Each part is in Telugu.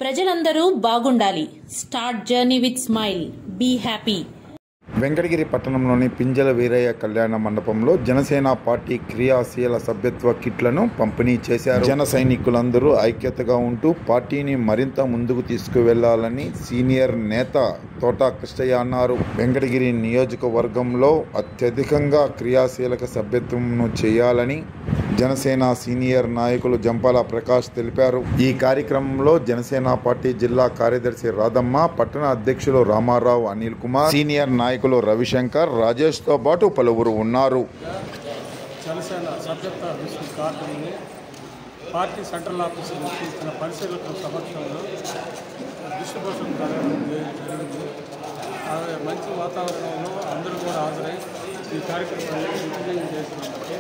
ప్రజలందరూ బాగుండాలి. Start journey with smile. Be happy. Venkatagiri పట్టణంలోని పింజల వీరయ్య కళ్యాణ మండపంలో జనసేన పార్టీ క్రియాశీల సభ్యత్వ కిట్లను పంపిణీ చేశారు. జన సైనికులందరూ ఐక్యతగా ఉంటూ పార్టీని మరింత ముందుకు తీసుకువెళ్లాలని సీనియర్ నేత తోట కృష్ణయ్య అన్నారు. వెంకటగిరి నియోజకవర్గంలో అత్యధికంగా క్రియాశీలక సభ్యత్వంను చేయాలని జనసేన సీనియర్ నాయకులు జంపాల ప్రకాష్ తెలిపారు. ఈ కార్యక్రమంలో జనసేన పార్టీ జిల్లా కార్యదర్శి రాధమ్మ, పట్టణ అధ్యక్షులు రామారావు, అనిల్ కుమార్, సీనియర్ నాయకులు రవిశంకర్, రాజేష్ తో పాటు పలువురు ఉన్నారు. జనసేన సభ్యత్వ కార్డుని పార్టీ సెంట్రల్ ఆఫీసులో ఇచ్చిన పరిశీలకుల సమక్షంలో డిస్ట్రిబ్యూషన్ జరిగింది. మంచి వాతావరణంలో అందరూ కూడా హాజరై ఈ కార్యక్రమాన్ని విజయం చేసినందుకు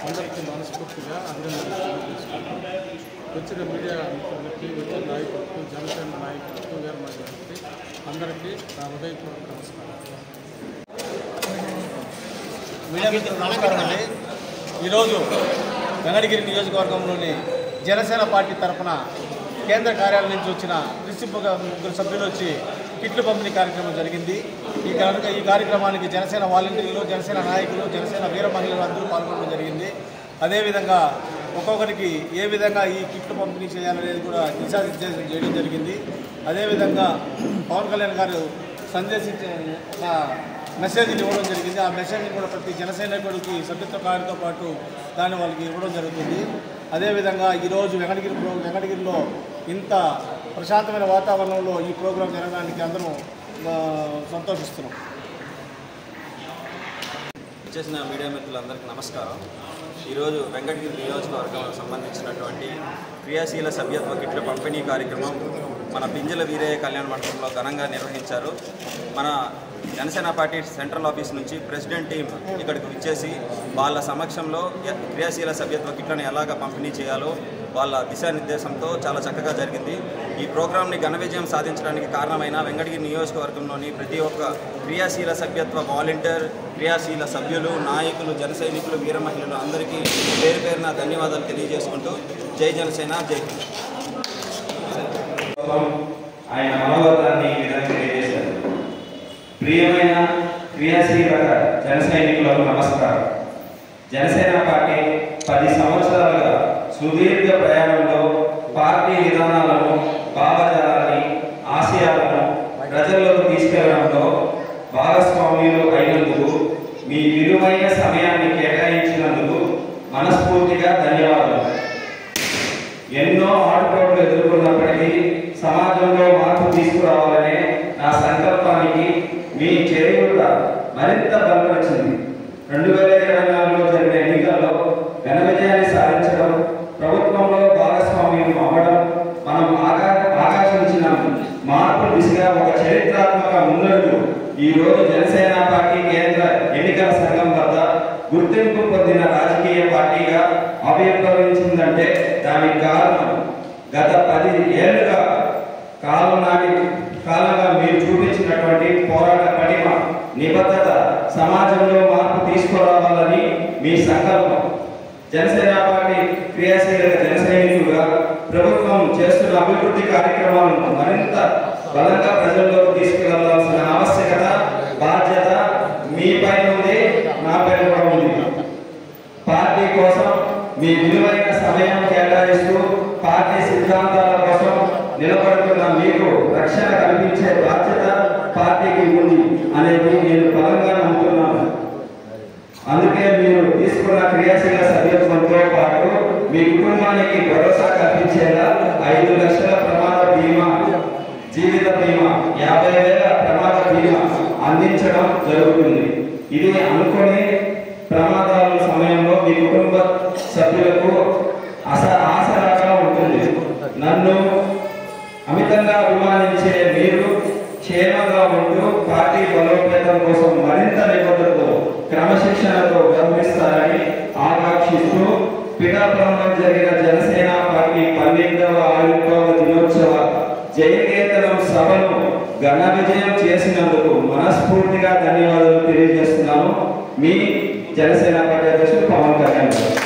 అందరికీ మనస్ఫూర్తిగా అభినందనలు. వచ్చిన మీడియా మిత్రులకి, వచ్చిన నాయకులకు, జనసేన నాయకులకు, వీర మహిళలకి అందరికీ నా హృదయపూర్వక నమస్కారం. మీడియా మిత్రులు నమస్కారం అండి. ఈరోజు వెంకటగిరి నియోజకవర్గంలోని జనసేన పార్టీ తరఫున కేంద్ర కార్యాలయం నుంచి వచ్చిన ముగ్గురు సభ్యులు వచ్చి కిట్లు పంపిణీ కార్యక్రమం జరిగింది. ఈ కార్యక్రమానికి జనసేన వాలంటీర్లు, జనసేన నాయకులు, జనసేన వీర మహిళలు అందరూ పాల్గొనడం జరిగింది. అదేవిధంగా ఒక్కొక్కరికి ఏ విధంగా ఈ కిట్లు పంపిణీ చేయాలనేది కూడా దిశానిర్దేశం చేయడం జరిగింది. అదేవిధంగా పవన్ కళ్యాణ్ గారు మెసేజ్ని ఇవ్వడం జరిగింది. ఆ మెసేజ్ని కూడా ప్రతి జనసైనికుడికి సభ్యత్వ కార్డుతో పాటు దాన్ని వాళ్ళకి ఇవ్వడం జరుగుతుంది. అదేవిధంగా ఈరోజు వెంకటగిరిలో ఇంత ప్రశాంతమైన వాతావరణంలో ఈ ప్రోగ్రాం జరగడానికి అందరం సంతోషిస్తున్నాం. చేసిన మీడియా మిత్రులందరికీ నమస్కారం. ఈరోజు వెంకటగిరి నియోజకవర్గానికి సంబంధించినటువంటి క్రియాశీల సభ్యత్వ కిట్ల పంపిణీ కార్యక్రమం మన పింజల వీరయ్య కళ్యాణ మండపంలో ఘనంగా నిర్వహించారు. మన జనసేన పార్టీ సెంట్రల్ ఆఫీస్ నుంచి ప్రెసిడెంట్ టీం ఇక్కడికి విచ్చేసి వాళ్ళ సమక్షంలో క్రియాశీల సభ్యత్వ కిట్లను ఎలాగ పంపిణీ చేయాలో వాళ్ళ దిశానిర్దేశంతో చాలా చక్కగా జరిగింది. ఈ ప్రోగ్రాంని ఘన విజయం సాధించడానికి కారణమైన వెంకటగిరి నియోజకవర్గంలోని ప్రతి ఒక్క క్రియాశీల సభ్యత్వ వాలంటీర్, క్రియాశీల సభ్యులు, నాయకులు, జన సైనికులు, వీర మహిళలు అందరికీ పేరు పేరున ధన్యవాదాలు తెలియజేసుకుంటూ జై జనసేన, జై హింద్. ఆయన మనోగతాన్ని ఈ విధంగా తెలియజేశారు. ప్రియమైన క్రియాశీల జన సైనికులకు నమస్కారం. జనసేన పార్టీ 10 సంవత్సరాలుగా సుదీర్ఘ ప్రయాణంలో పార్టీ విధానాలను, భావజాలాన్ని, ఆశయాలను ప్రజల్లోకి తీసుకెళ్లడంలో భాగస్వామ్యులు అయినందుకు, మీ విలువైన సమయాన్ని కేటాయించినందుకు మనస్ఫూర్తిగా ధన్యవాదాలు. ఎన్నో ఆటుపోట్లు ఎదుర్కొన్నప్పటికీ సమాజంలో మార్పు తీసుకురావాలనే నా సంకల్పానికి మీ చేయూత మరింత బలపరిచింది. 2024లో జరిగిన ఎన్నికల్లో ఘన విజయాన్ని సాధించడం, ప్రభుత్వంలో భాగస్వామ్యం అవ్వడం, మనం ఆకాంక్షించిన మార్పు దిశగా ఒక చరిత్రాత్మక ముందడుగు ఈరోజు జనసేన పార్టీ కేంద్ర ఎన్నికల సంఘం వద్ద గుర్తింపు పొందిన రాజకీయ పార్టీగా ఆవిర్భవించిందంటే దానికి కారణం గత 10 ఏళ్లుగా కాలంగా మీరు చూపించినటువంటి పోరాట పటిమ, నిబద్ధత, సమాజంలో మార్పు తీసుకురావాలని మీ సంకల్పం. జనసేన పార్టీ క్రియాశీల జన సైనికులుగా ప్రభుత్వం చేస్తున్న అభివృద్ధి కార్యక్రమాలను మరింత బలంగా ప్రజల్లోకి తీసుకువెళ్లాల్సిన ఆవశ్యకత, బాధ్యత మీపై ఉంది, నాపై కూడా ఉంది. పార్టీ కోసం మీ విలువైన సమయం కేటాయిస్తూ పార్టీ సిద్ధాంతాల కోసం నిలబడుతున్న మీకు రక్షణ కల్పించే బాధ్యత పార్టీకి ఉంది అనేది నేను బలంగా నమ్ముతున్నాను. అందుకే మీరు తీసుకున్న క్రియాశీల సభ్యత్వంతో పాటు మీ కుటుంబానికి భరోసా కల్పించేలా 5 లక్షల ప్రమాద బీమా, జీవిత బీమా, 50,000 ప్రమాద బీమా అందించడం జరుగుతుంది. ఇది అనుకునే ప్రమాదాల సమయంలో మీ కుటుంబ సభ్యులకు ఆసరాగా ఉంటుంది. నన్ను అమితంగా అభిమానించే మీరు క్షేమంగా ఉంటూ పార్టీ బలోపేతం కోసం మరింత నిబద్ధతతో, క్రమశిక్షణతో వ్యవహరిస్తారని ఆకాంక్షిస్తూ పిఠాపురంలో జరిగిన జనసేన పార్టీ 12వ ఆవిర్భావ దినోత్సవ జయకేతనం సభను ఘన విజయం చేసినందుకు మనస్ఫూర్తిగా ధన్యవాదాలు తెలియజేస్తున్నాను. మీ జనసేన పార్టీ అధ్యక్షుడు పవన్ కళ్యాణ్ గారు.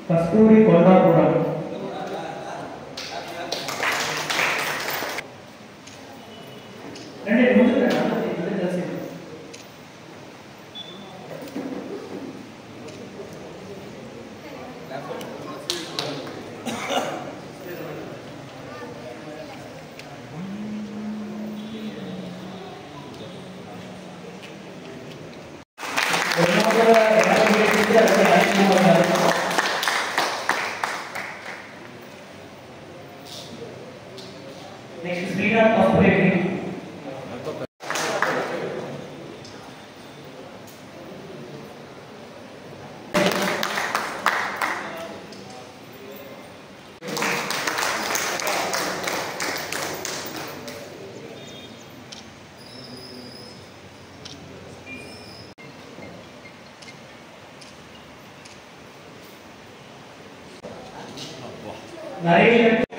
కస్తూరి కొండాపురం, రండి ముందుకు రండి, కలిసి నెక్స్ట్ శ్రీనాథ్ పసుపురెడ్డి, నరేష్